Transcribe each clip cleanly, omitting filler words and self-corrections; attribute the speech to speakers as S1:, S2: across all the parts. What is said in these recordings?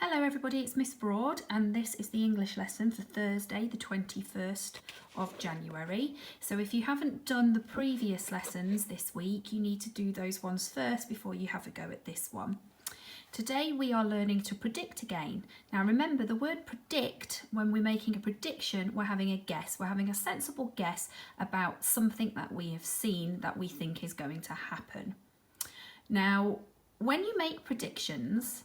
S1: Hello everybody, it's Miss Broad and this is the English lesson for Thursday the 21st of January. So if you haven't done the previous lessons this week, you need to do those ones first before you have a go at this one. Today we are learning to predict again. Now remember, the word predict, when we're making a prediction, we're having a guess. We're having a sensible guess about something that we have seen that we think is going to happen. Now, when you make predictions,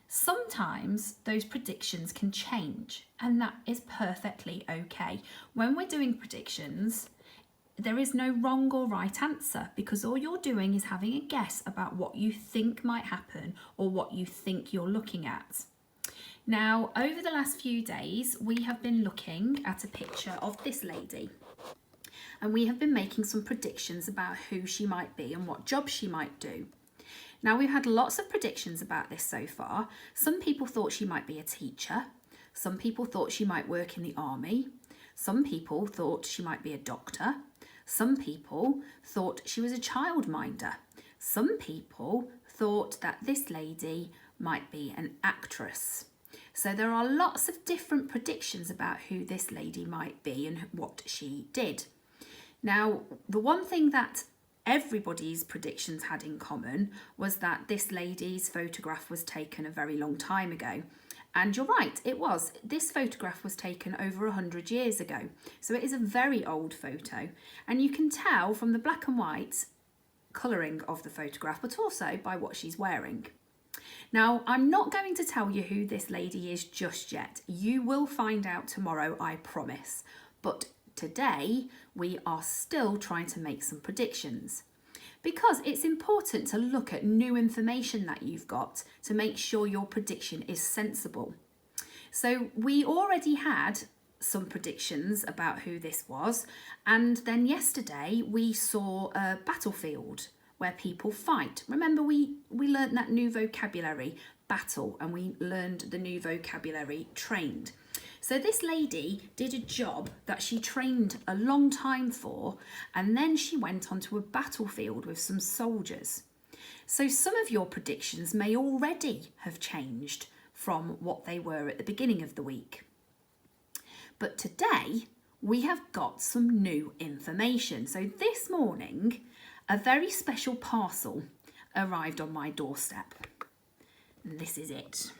S1: sometimes those predictions can change, and that is perfectly okay. When we're doing predictions, there is no wrong or right answer, because all you're doing is having a guess about what you think might happen or what you think you're looking at. Now, over the last few days, we have been looking at a picture of this lady, and we have been making some predictions about who she might be and what job she might do. Now, we've had lots of predictions about this so far. Some people thought she might be a teacher. Some people thought she might work in the army. Some people thought she might be a doctor. Some people thought she was a childminder. Some people thought that this lady might be an actress. So there are lots of different predictions about who this lady might be and what she did. Now, the one thing that everybody's predictions had in common was that this lady's photograph was taken a very long time ago. And you're right, it was. This photograph was taken over 100 years ago. So it is a very old photo. And you can tell from the black and white colouring of the photograph, but also by what she's wearing. Now, I'm not going to tell you who this lady is just yet. You will find out tomorrow, I promise. But today, we are still trying to make some predictions, because it's important to look at new information that you've got to make sure your prediction is sensible. So we already had some predictions about who this was, and then yesterday we saw a battlefield where people fight. Remember, we learned that new vocabulary, battle, and we learned the new vocabulary, trained. So this lady did a job that she trained a long time for, and then she went onto a battlefield with some soldiers. So some of your predictions may already have changed from what they were at the beginning of the week. But today we have got some new information. So this morning, a very special parcel arrived on my doorstep. And this is it.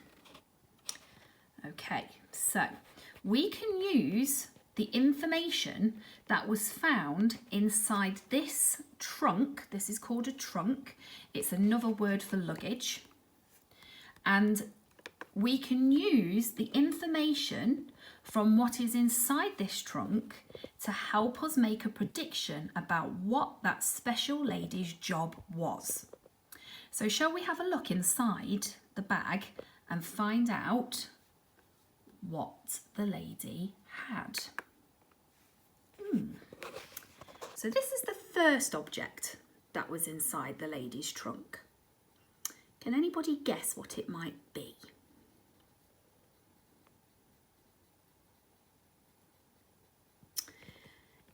S1: Okay, so we can use the information that was found inside this trunk. This is called a trunk. It's another word for luggage. And we can use the information from what is inside this trunk to help us make a prediction about what that special lady's job was. So shall we have a look inside the bag and find out what the lady had? So this is the first object that was inside the lady's trunk. Can anybody guess what it might be?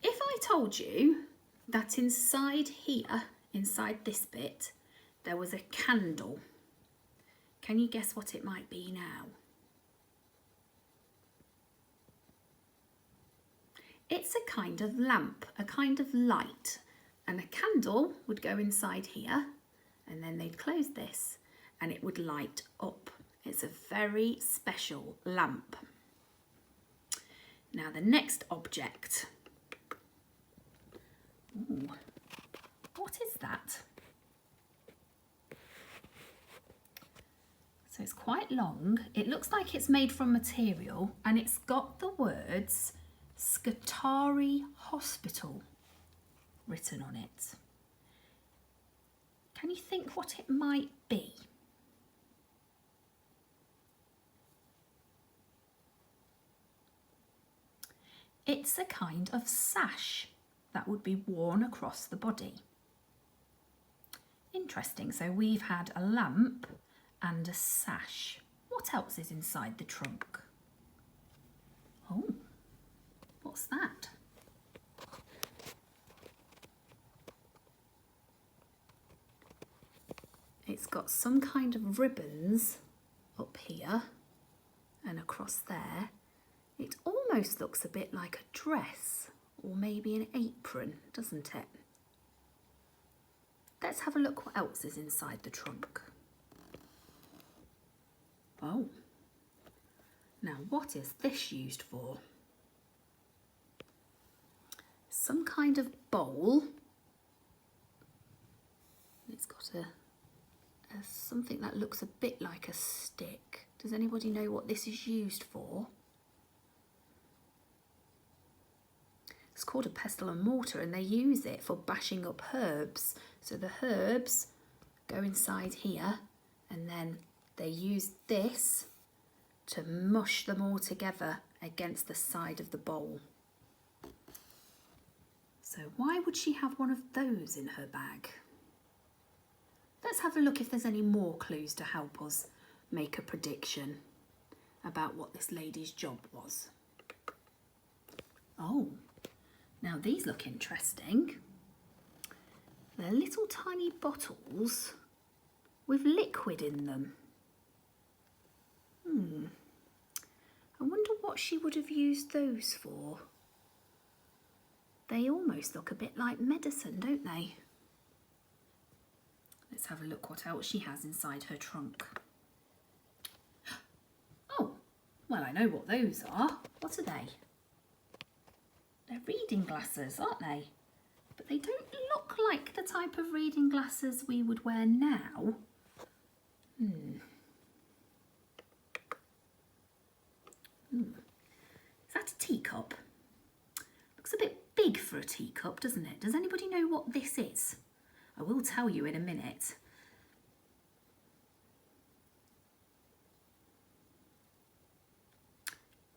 S1: If I told you that inside here, inside this bit, there was a candle, can you guess what it might be now? It's a kind of lamp, a kind of light, and a candle would go inside here, and then they'd close this and it would light up. It's a very special lamp. Now the next object. Ooh, what is that? So it's quite long. It looks like it's made from material, and it's got the words Scutari Hospital written on it. Can you think what it might be? It's a kind of sash that would be worn across the body. Interesting. So we've had a lamp and a sash. What else is inside the trunk? Oh, what's that? It's got some kind of ribbons up here And across there, it almost looks a bit like a dress or maybe an apron, doesn't it? Let's have a look what else is inside the trunk. Oh, now what is this used for? Some kind of bowl. It's got a something that looks a bit like a stick. Does anybody know what this is used for? It's called a pestle and mortar, and they use it for bashing up herbs. So the herbs go inside here, and then they use this to mush them all together against the side of the bowl. So why would she have one of those in her bag? Let's have a look if there's any more clues to help us make a prediction about what this lady's job was. Oh, now these look interesting. They're little tiny bottles with liquid in them. I wonder what she would have used those for. They almost look a bit like medicine, don't they? Let's have a look what else she has inside her trunk. Oh, well, I know what those are. What are they? They're reading glasses, aren't they? But they don't look like the type of reading glasses we would wear now. Is that a teacup? Looks a bit big for a teacup, doesn't it? Does anybody know what this is? I will tell you in a minute.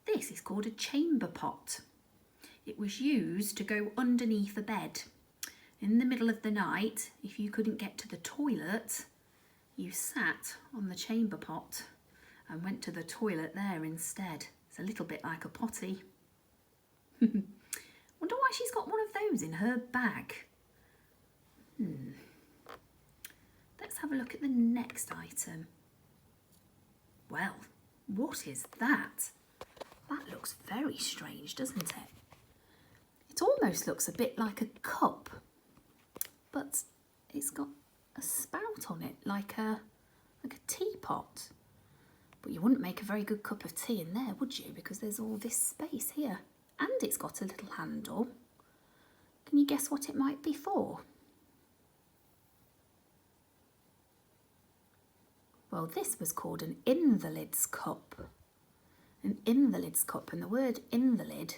S1: This is called a chamber pot. It was used to go underneath a bed. In the middle of the night, if you couldn't get to the toilet, you sat on the chamber pot and went to the toilet there instead. It's a little bit like a potty. Wonder why she's got one of those in her bag. Let's have a look at the next item. Well, what is that? That looks very strange, doesn't it? It almost looks a bit like a cup, but it's got a spout on it, like a teapot. But you wouldn't make a very good cup of tea in there, would you? Because there's all this space here. And it's got a little handle. Can you guess what it might be for? Well, this was called an invalid's cup. An invalid's cup, and the word invalid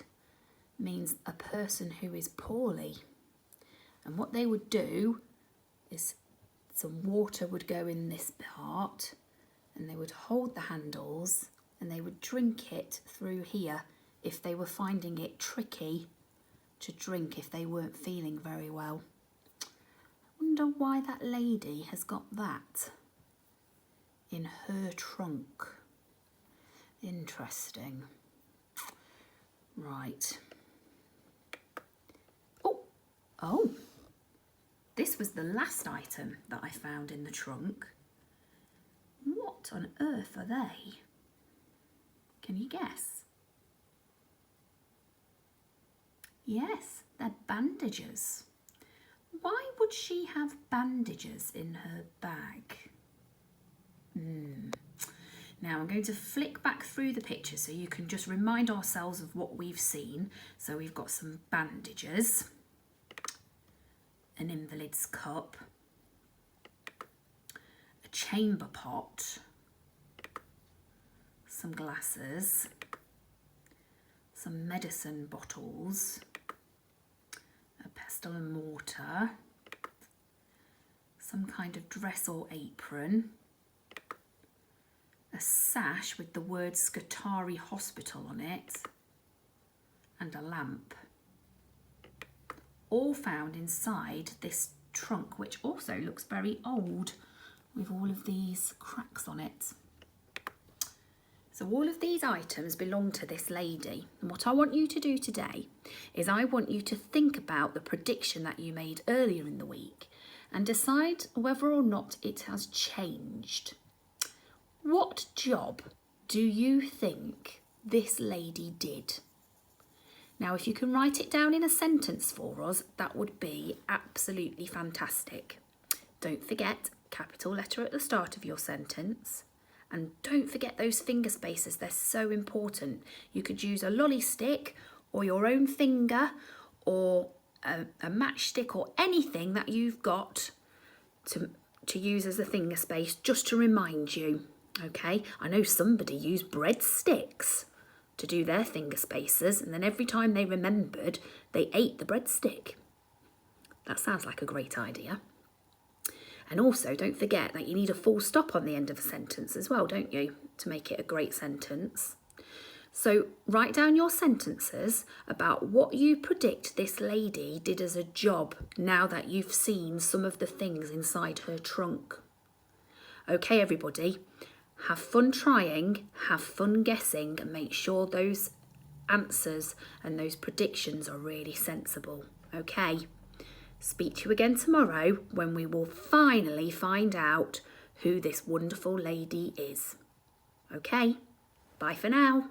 S1: means a person who is poorly. And what they would do is some water would go in this part, and they would hold the handles and they would drink it through here if they were finding it tricky to drink, if they weren't feeling very well. I wonder why that lady has got that in her trunk. Interesting. Right. Oh, this was the last item that I found in the trunk. What on earth are they? Can you guess? Yes, they're bandages. Why would she have bandages in her bag? Now I'm going to flick back through the picture so you can just remind ourselves of what we've seen. So we've got some bandages, an invalid's cup, a chamber pot, some glasses, some medicine bottles, a pestle and mortar, some kind of dress or apron, a sash with the word Scutari Hospital on it, and a lamp. All found inside this trunk, which also looks very old with all of these cracks on it. So all of these items belong to this lady. And what I want you to do today is I want you to think about the prediction that you made earlier in the week and decide whether or not it has changed. What job do you think this lady did? Now, if you can write it down in a sentence for us, that would be absolutely fantastic. Don't forget, capital letter at the start of your sentence. And don't forget those finger spaces, they're so important. You could use a lolly stick or your own finger or a matchstick or anything that you've got to use as a finger space, just to remind you, okay? I know somebody used breadsticks to do their finger spaces, and then every time they remembered, they ate the breadstick. That sounds like a great idea. And also, don't forget that you need a full stop on the end of a sentence as well, don't you, to make it a great sentence. So write down your sentences about what you predict this lady did as a job now that you've seen some of the things inside her trunk. Okay, everybody, have fun trying, have fun guessing, and make sure those answers and those predictions are really sensible. Okay, speak to you again tomorrow when we will finally find out who this wonderful lady is. Okay, bye for now.